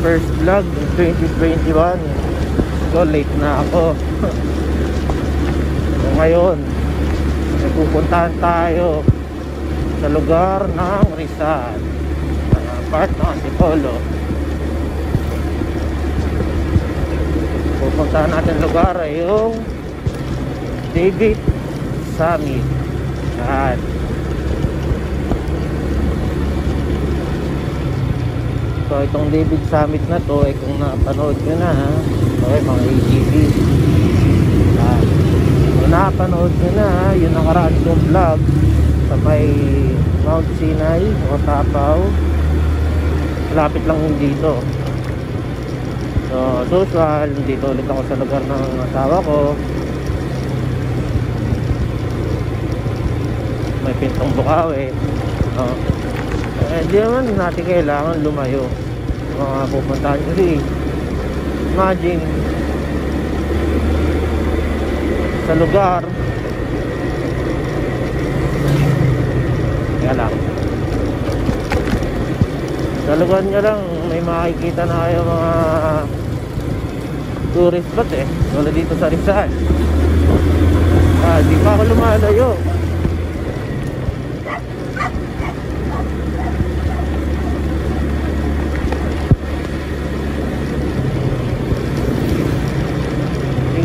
first vlog in 2021. So late na ako. So ngayon may pupuntahan tayo sa lugar ng Rizal, part ng Antipolo. Pupuntahan natin lugar ay yung David Summit. Yan. So itong David Summit na to ay kung napanood nyo na, okay, mga AGV, kung napanood nyo na yung nakaraan kong vlog sa may Mount Sinai o Tapaw, malapit lang yung dito. So usual, dito ulit ako sa lugar ng asawa ko. May Pintong Bukawi. Hindi naman natin kailangan lumayo mga pupuntahan kasi imagine sa lugar kaya lang sa lugar nyo lang may makikita na kayo mga tourist spot wala dito sa Rizal. Di pa ako lumalayo.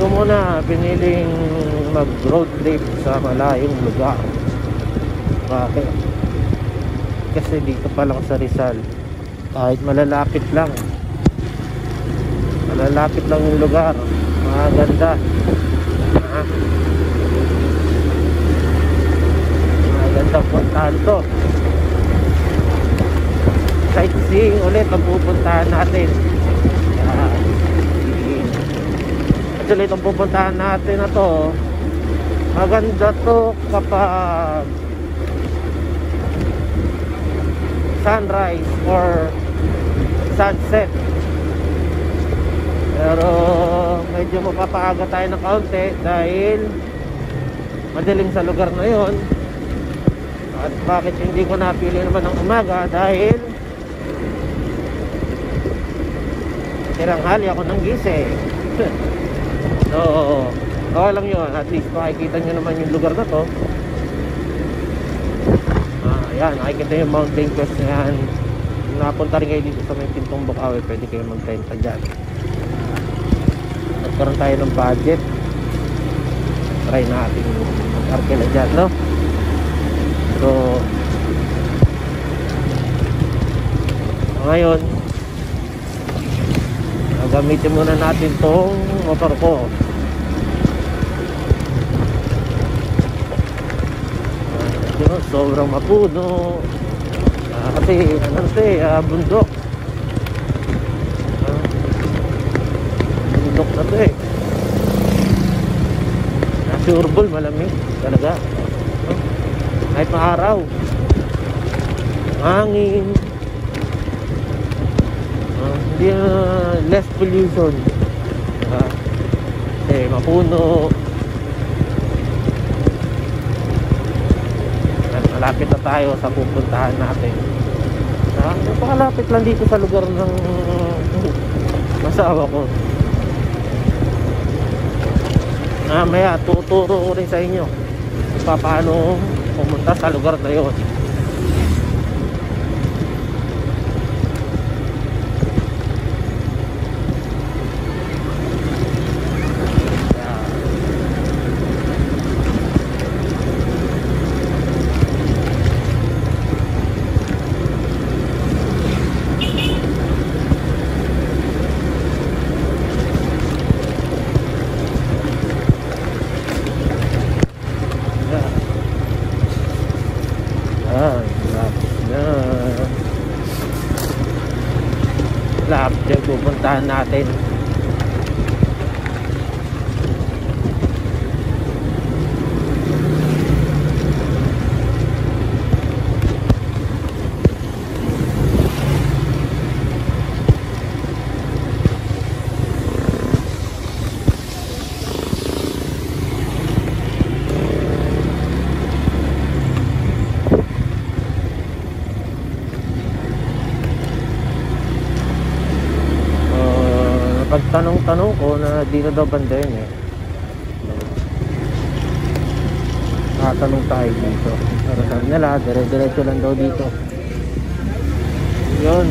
Ko muna piniling mag road trip sa malayong lugar. Bakit? Kasi dito pa lang sa Rizal, kahit malalapit lang yung lugar, maganda, maganda puntahan to. Sightseeing ulit ang pupuntahan natin. Actually itong pupuntahan natin na to, maganda to kapag sunrise or sunset. Pero medyo mapapaaga tayo ng kaunti dahil madilim sa lugar na yon. At bakit hindi ko napili naman ng umaga? Dahil tiranghali ako ng gising. So, okay lang yun. At least makikita nyo naman yung lugar na to. Ayan, nakikita yung mountain crest na yan. Kung napunta rin kayo dito sa may Pintong Bukawi, pwede kayo mag-tenta dyan. Nagkaroon tayo ng budget, try natin mag-arkela dyan, no? So ngayon gamitin muna natin tong motor ko. Sobrang mapuno kasi bundok. Bundok na to sureball, malamig talaga kahit maaraw, hangin, hindi less pollution, mapuno. Malapit na tayo sa pupuntahan natin. Napakalapit lang dito sa lugar ng asawa ko. Maya tuturo ko rin sa inyo paano pumunta sa lugar na yun. Lapit yung pupuntahan natin. tanong-tanong ko na dito daw bandayan eh. Tanong tayo dito. Pero sabi nila, dire-diretso lang daw dito. Yun.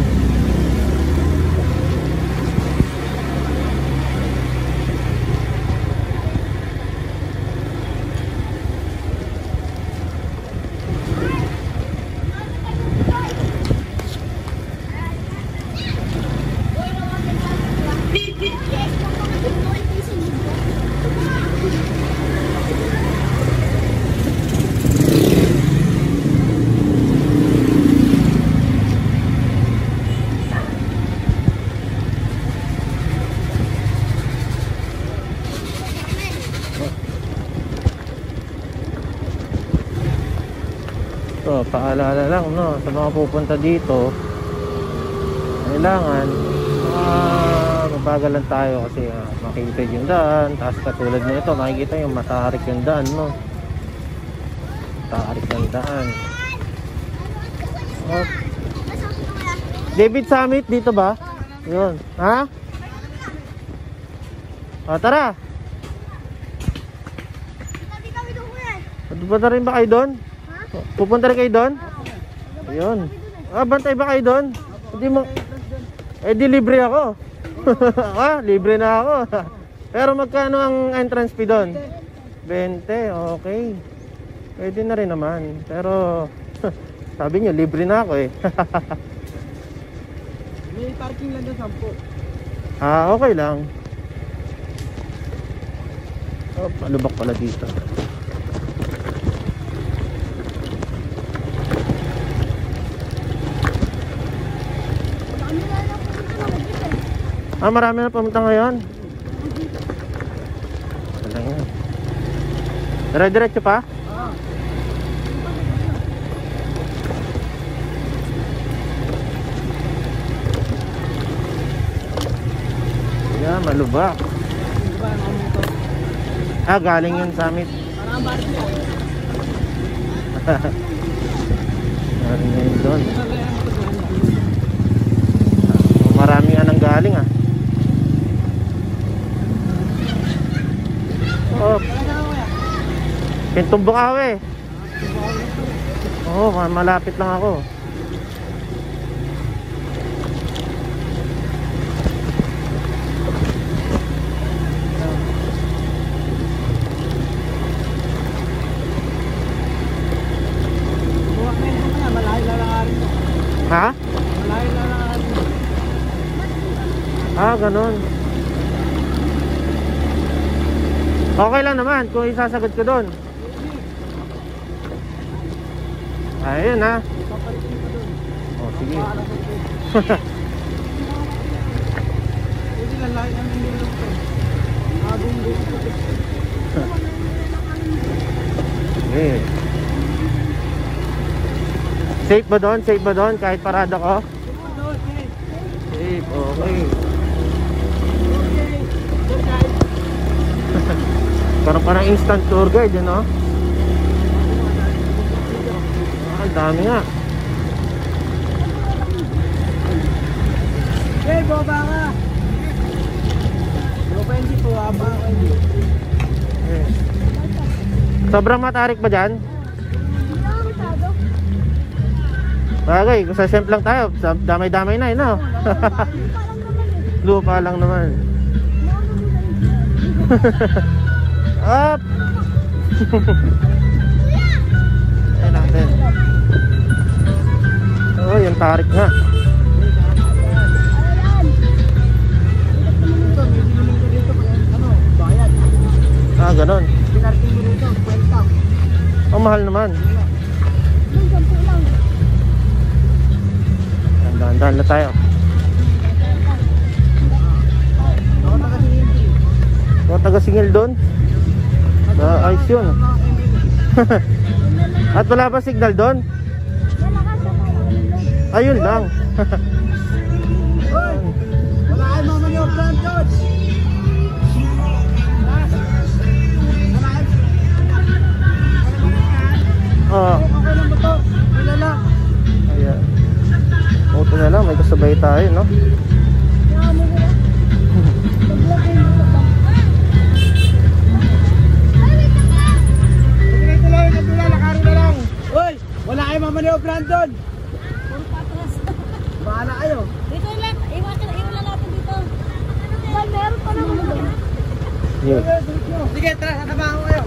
So, paalala lang no, sa mga pupunta dito, kailangan mabagal lang tayo kasi makikita yung daan. Tapos katulad na ito, makikita yung matarik yung daan no, matarik yung daan. Oh. David Summit dito ba? Yun, ha? Tara. Pupunta rin ba kayo doon? Pupunta rin kayo doon? Ayun. Bantay ba kayo doon? Hindi mo... di libre ako. Libre na ako. Pero magkano ang entrance fee doon? 20, okay. Pwede na rin naman. Pero sabi nyo, libre na ako eh. May parking lang doon 10. Okay lang. Alubak pala dito. Marami na pumunta ngayon. Wala yan. Dire-diretso pa? Yan, malubak. Galing yun Summit. Galing yun doon. Marami nga nang galing ah. Pintong Bukawi. Malapit lang ako. Ha? Ganon. Okay lang naman kung isasagot ko doon. Ayun ha. Sige. Sige. Safe ba doon? Safe ba doon? Kahit parada ko? Safe, okay. Parang instant tour guide yun, no? Ang dami nga. Boba ka. Boba hindi po, aba ka hindi. Sobrang matarik ba dyan? Bagay, kung sa Shemp lang tayo, damay-damay na, no? Lupa lang naman. Up! Ayan natin. Yung tarik nga. Ganon. Pinarking mo rito, kwenta. Mahal naman. Dahan-dahan na tayo. Taga-singil doon? Ayos yun. At wala ba signal doon? Ayun lang. Wala kayo mamanyobran doon. Okay lang ba to? Wala lang. Ayan. Auto na lang, may kasabay tayo, no? maniobran doon. Puro patras. Bahala kayo. Dito lang, iwan lang natin dito. Ba, meron pa naman doon. Yun. Sige, tara, sasamahan ko kayo.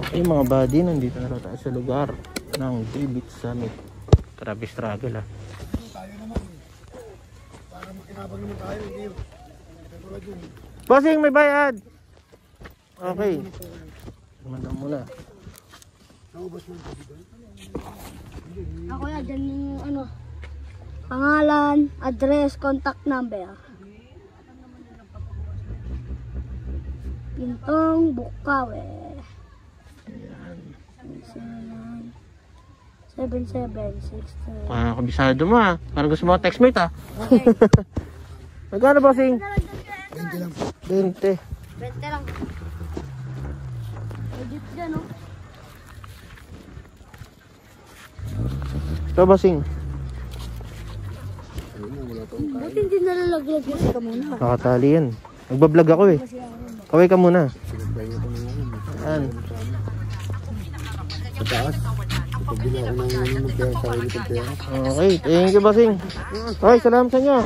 Okay mga buddy, nandito na tayo sa lugar ng David Summit. Grabe struggle ah. Para makinabang naman tayo, hindi. Bossing, may bayad! Okay. Mandang muna. Naubos mo yung Ako yan, dyan yung ano, pangalan, address, contact number. Pintong Bukawe. 7762. Kabisado mo ah. Parang gusto mo textmate ah. Okay. Magkano bossing? 20 lang. 20. 20 lang. Legit dyan, no? Ito bossing. Ba't hindi nalalaglag mo ka muna? Nakatali yan. Nagbablog ako eh. Kaway ka muna. Yan. Pataas. Pabili ako ng pera, sarili kong pera. Okay, thank you bossing. Okay, salamat sa inyo.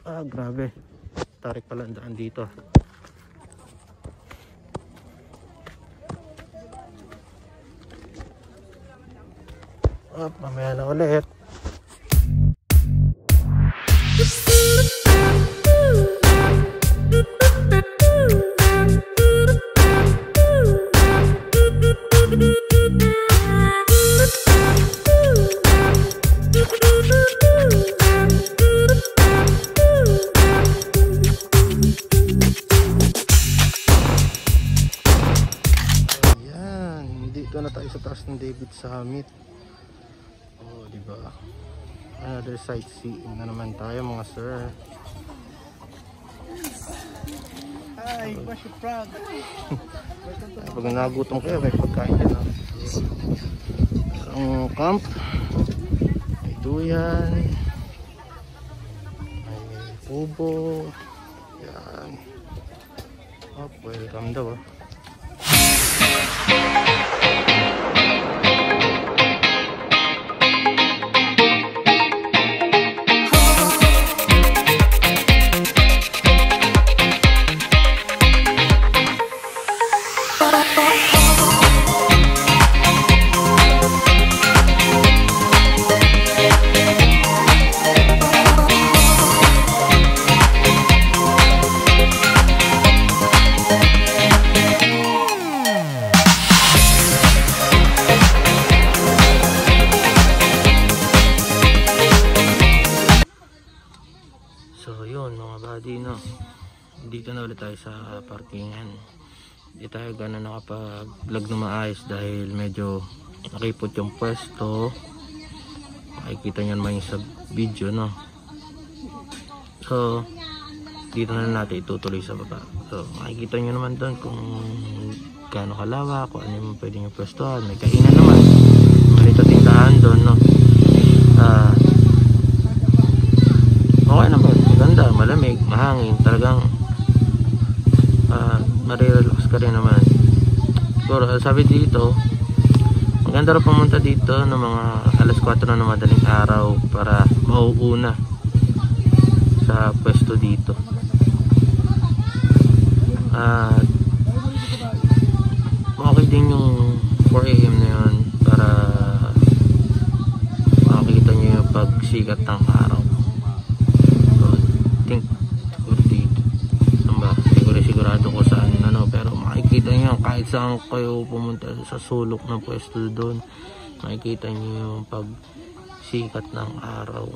Ah, grabe. Tarik pala ang daan dito. Mamaya na ulit. Ayan, dito na tayo sa taas ng David Summit. Oh, di ba? Another sightseeing na naman tayo mga sir. Hi, what's your frog? Pag nagutom kayo, may pagkain dyan na. Ang camp, may duyan, may pubo. Yan. Oh, welcome daw ah. So yun mga buddy, no, dito na ulit tayo sa parkingan. Hindi tayo gano'n nakapag-vlog na maayos dahil medyo nakipot yung pwesto. Makikita nyo naman yung sa video, no. So dito na natin itutuloy sa baba. So makikita nyo naman doon kung gaano kalawak, kung ano yung pwede nyo pwestuhan. May kainan naman, malito tindahan doon, no? Okay naman, maganda, malamig, mahangin, talagang marirelax ka rin naman. Siguro, sabi dito, maganda rin pumunta dito ng mga alas 4 na madaling araw para mauuna sa pwesto dito. At okay din yung 4 AM na yun para makikita nyo yung pagsikat ng araw. So, I think siguro dito. Sigurado ko saan ano, pero makikita nyo kahit saan kayo pumunta sa sulok ng pwesto doon, makikita nyo yung pagsikat ng araw.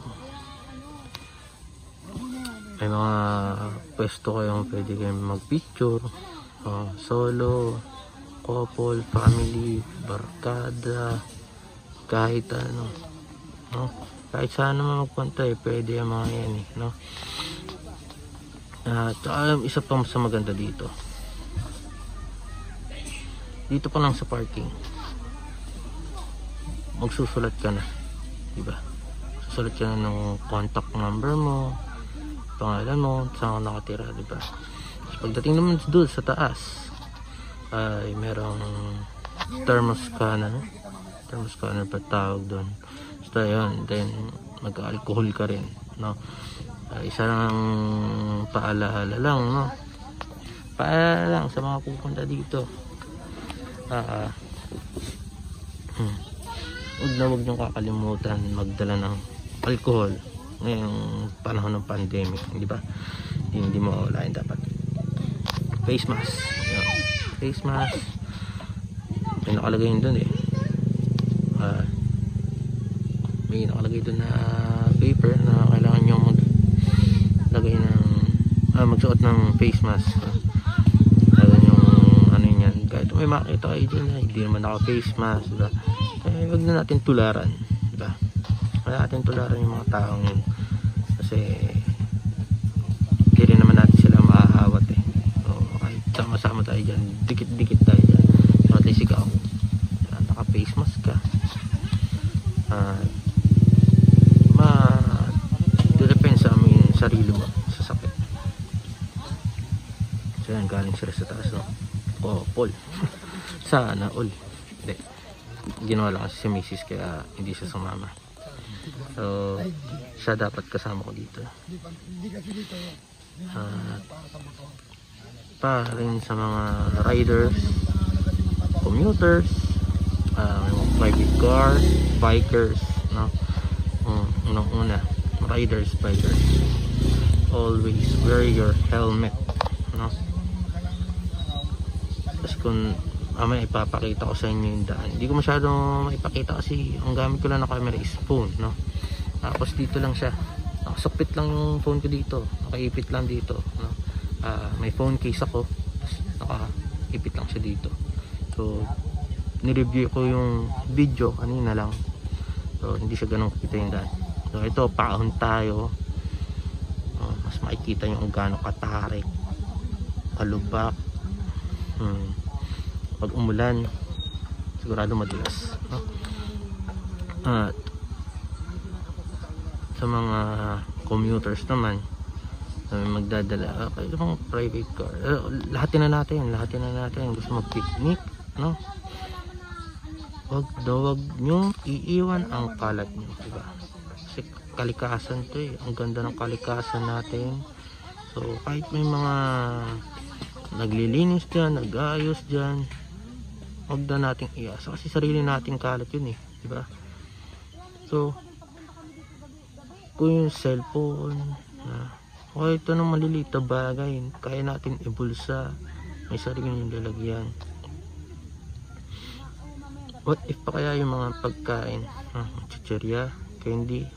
May mga pwesto kayong pwede kayong magpicture, solo, couple, family, barkada, kahit ano, no? Kahit saan naman magpunta pwede yung mga yan no? Tsaka isa pa sa maganda dito pa lang sa parking, magsusulat ka na, diba? Susulat ka na ng contact number mo, pangalan mo, saan ka nakatira, diba? So, pagdating naman doon sa taas ay merong thermoscanner pa tawag doon. So yun, then mag-alcohol ka rin, no? Isa lang paalaala lang, no? Paalala lang sa mga pupunta dito, huwag niyong kakalimutan magdala ng alcohol ngayong panahon ng pandemic, di ba? Hindi mo mawalain dapat. Face mask, face mask, may nakalagay yun dun may nakalagay dun na paper na kailangan nyo maglagay ng magsuot ng face mask. Kailangan yung ano yan, kahit may makita kayo dyan hindi naman naka face mask, diba? Kaya huwag na natin tularan, diba? Huwag natin tularan yung mga taong yun kasi hindi rin naman natin sila mahahawat so kahit sama-sama tayo dyan, dikit-dikit tayo dyan, so at least ikaw naka face mask ka, ma-defense sa amin sarili mo sa sakit. So yan, galing sila sa taas, no? Paul sana all hindi, ginawa lang kasi si Mrs. kaya hindi siya sumama, so siya dapat kasama ko dito. Pa rin sa mga riders, commuters, private cars, bikers, no? Unang-una, riders, bikers, always wear your helmet, no? Tapos kung may ipapakita ko sa inyo yung daan, hindi ko masyadong maipakita kasi ang gamit ko lang na camera is phone, no? Tapos dito lang siya, nakasukpit lang yung phone ko dito, nakaipit lang dito, no? May phone case ako, tapos nakaipit lang siya dito. So nireview ko yung video kanina lang, so hindi siya ganun kita yung daan. So ito, paahon tayo, mas makikita nyo kung gaano katarik, kalubak. Pag umulan sigurado madulas, no? At sa mga commuters naman magdadala kayo ng private car, lahatin na natin gusto mag-picnic, no? Wag nyo iiwan ang kalat nyo, diba? Kasi kalikasan to ang ganda ng kalikasan natin. So kahit may mga naglilinis dyan, nag-aayos dyan, huwag na nating iasa kasi sarili nating kalat yun diba? So kung yung cellphone okay, ito ng maliliit na bagay kaya natin ibulsa, may sarili yung lalagyan. What if pa kaya yung mga pagkain, chichirya, candy,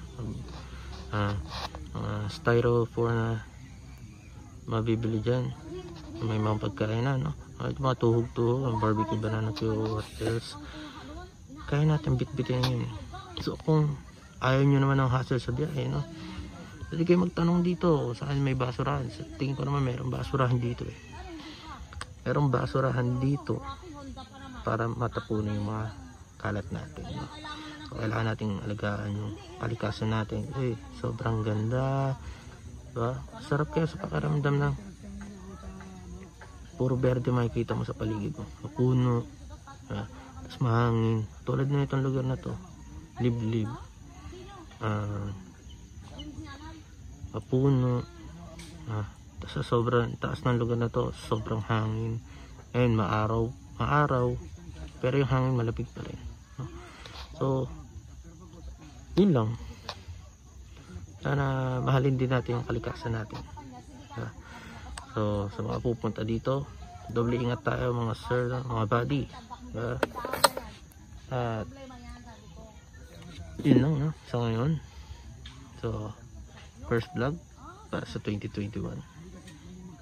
styrofoam na mabibili dyan, may mga pagkain na, no? At mga tuhog-tuhog, ang barbecue banana Q hotels, kaya natin bit-bitin yun. So kung ayaw nyo naman ng hassle sa biyahe, no? Pwede kayo magtanong dito saan may basurahan. Sa tingin ko naman mayroong basurahan dito Merong basurahan dito para matapunan yung mga kalat natin, no? So, kailangan nating alagaan yung kalikasan natin. Sobrang ganda, diba? Sarap kaya sa pakiramdam ng puro berde makikita mo sa paligid mo, puno, tapos mahangin, tulad na itong lugar na to, liblib, puno, tapos sa sobrang taas ng lugar na to, sobrang hangin, ayun, maaraw, pero yung hangin malapit pa rin, no? So yun lang, sana mahalin din natin yung kalikasan natin. So sa mga pupunta dito, doble ingat tayo mga sir, mga buddy, at yun lang, no? So ngayon, so first vlog para sa 2021,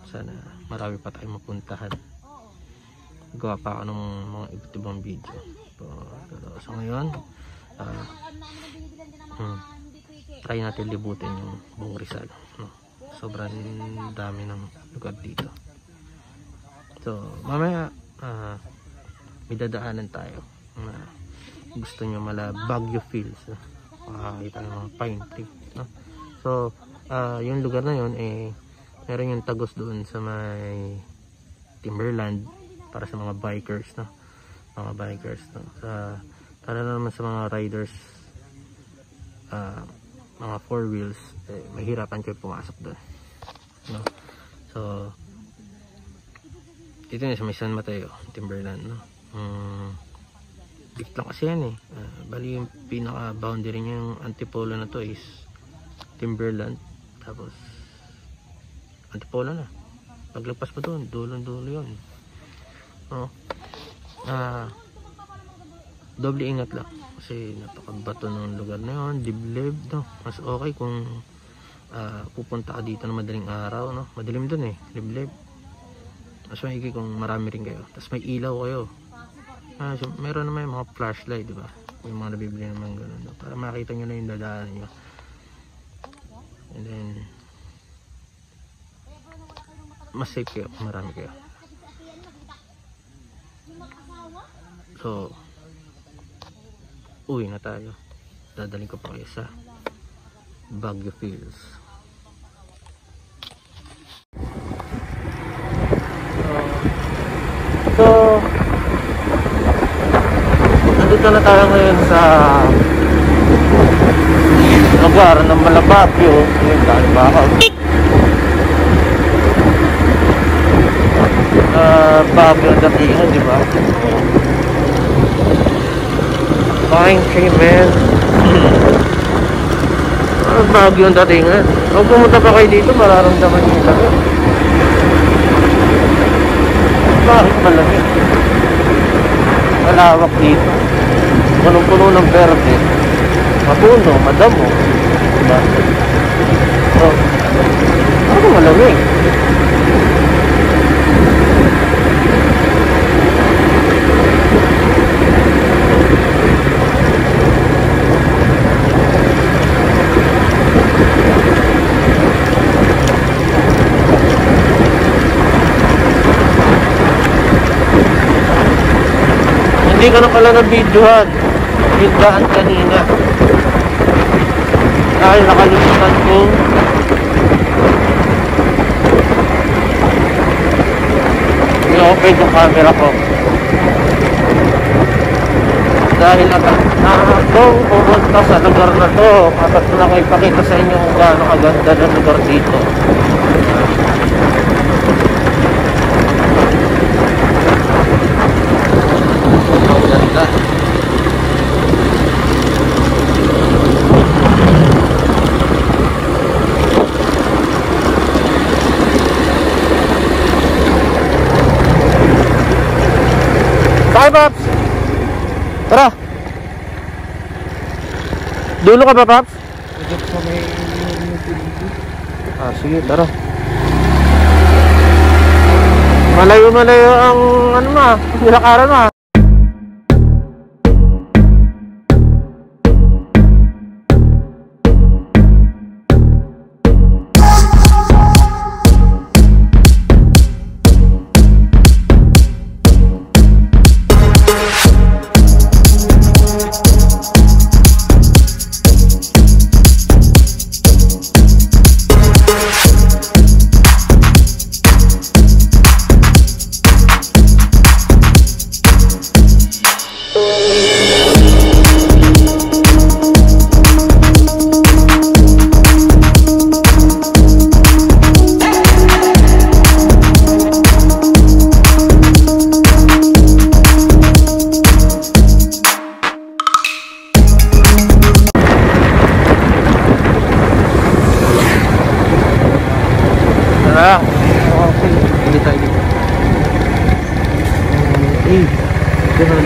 sana marami pa tayong mapuntahan, gawa pa ako ng mga iba't ibang video. Pero sa ngayon, try natin libutin yung buong Rizal, no? Sobrang dami ng lugar dito. So mamaya may dadaanan tayo na gusto nyo mala Baguio feels, no? Makakita ng mga pine tree, no? So yung lugar na yun, meron yung tagos doon sa may Timberland para sa mga bikers, no? Mga bikers, no? Para naman sa mga riders, mga 4 wheels, mahirapan kayo pumasok doon, no? So dito na sa may San Mateo, Timberland, no? Big lang kasi yan, bali yung pinaka boundary niya, yung antipolo na to is Timberland, tapos antipolo na, paglagpas mo doon, dulo yun, no? Doble ingat lang kasi napakabato ng lugar na yun, diblib, no? Mas okay kung pupunta ka dito na madaling araw, no? Madilim dun, liblib. Mas maigi kung marami rin kayo, tapos may ilaw kayo, so, meron naman yung mga flashlight, diba? Yung mga nabibili naman ganun, no? Para makita nyo na yung dadaanan nyo, and then mas safe kayo kung marami kayo. So uwi na tayo, dadaling ko pa kayo sa Baguio Fields. So nandito na tayo ngayon sa lugar ng Malabapio. Yung daan ba ako? Baguio ang datingan, diba? Pine tree, man. Baguio ang datingan. Kung pumunta pa kayo dito, mararamdaman nyo yung tabi. Bakit malamig? Malawak dito. Punong-puno ng verde. Mapuno, madamo. Diba? So, ano malamig? Hindi ka na pala na-videohan yung daan kanina dahil nakalimutan ko i-open yung camera ko dahil nakakong pumunta sa lugar na to kapag na ko ipakita sa inyo kung gaano kaganda ng lugar dito. Bye, Paps! Tara! Dulo ka ba, Paps? Sige, tara. Malayo-malayo ang ano mo, nilakaran mo.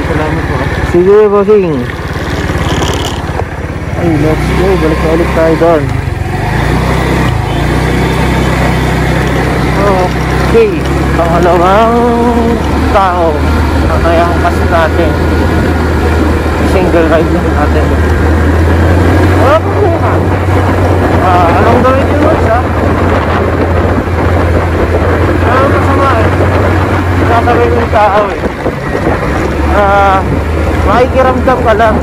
Salamat po. Sige, bossing. Ay, let's go. Balik na ulit tayo doon. Okay. Pangalawang tao. Ang kasi natin. Single ride lang natin. Okay na. Anong gawin nyo mo siya? Anong masama eh? Nakakawin yung tao eh. Makikiramdam ka lang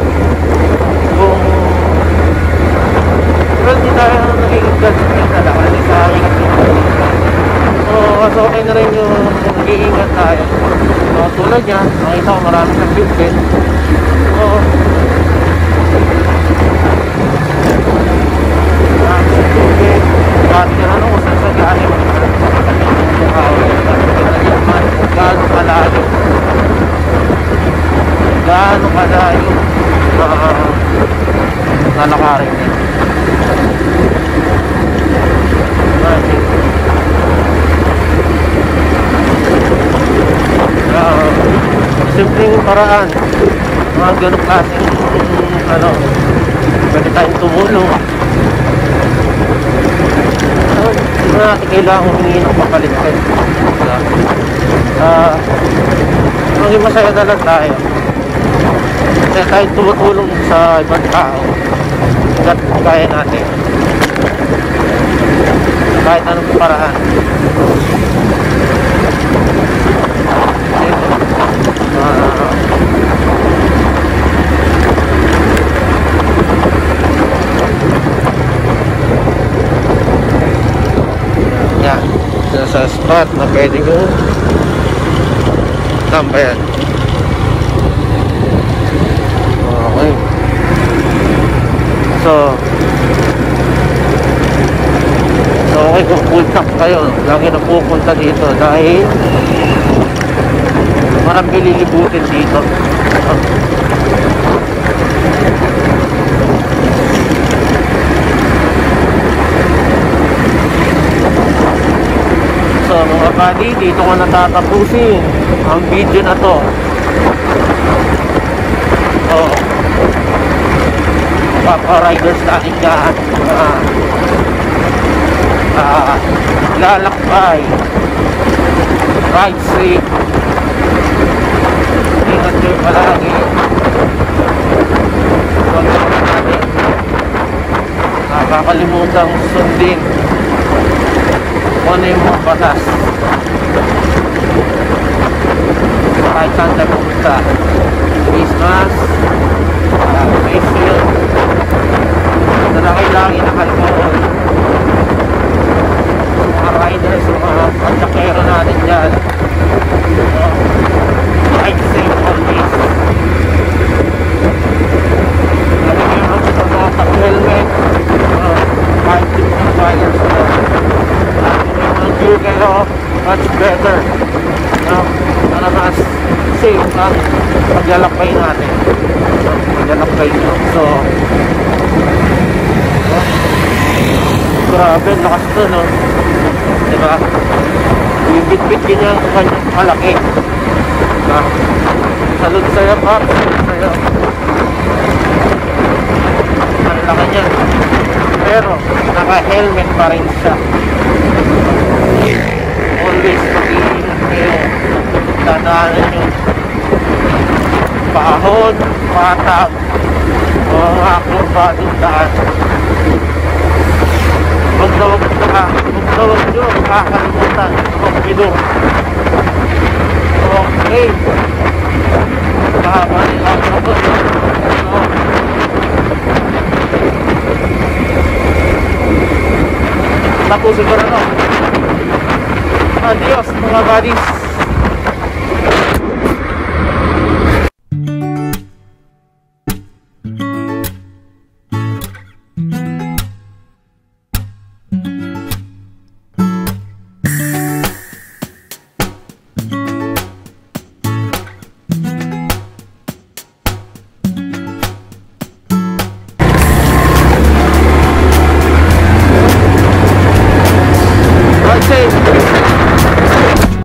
kung well, di tayo nagiging judgmental ako hindi sa akin so mas okay na rin yung nag-iingat tayo so tulad niya nakita ko marami sa building so marami sa building bakit yun ano kung saan sa galing gaano kalayo gaano kalayo lalakarin niya simpleng paraan mga ganong klaseng ano pwede tayong tumulong hindi na natin kailangan humingi ng papalit maging masaya na lang tayo kaya tayo tumutulong sa ibang tao hanggat kaya natin kahit anong paraan yan sa spot na pwede ko tambayan. Okay. So okay kung full tank kayo lagi na pupunta dito dahil marami lilibutin dito. So mga buddy, dito ko natatapusin ang video na to. So papa-riders natin dyan lalakbay, ride safe, ingat kayo palagi, huwag natin nakakalimutan sundin kung ano yung mga batas kahit saan tayo pupunta. Face mask, face shield, na nakailangan ng alcohol. Mga riders, mga pansakero natin dyan, ride safe always. Lagi nyo sa mga helmet, kahit yung fires ko. Gear kayo, much better para mas safe ang paglalakbay natin paglalakbay nyo so grabe, lakas to no diba ibit-bit yun yung kanyang malaki salud sa'yo pa salud sa'yo ang laki niya pero naka-helmet pa rin siya always mag-iingat kayo dadaanan nyo pahon, patag o mga kurbadong daan huwag nyo kakalimutan pagpilong okay kakabalik ako po tapusin ko na no. Adios mga buddies.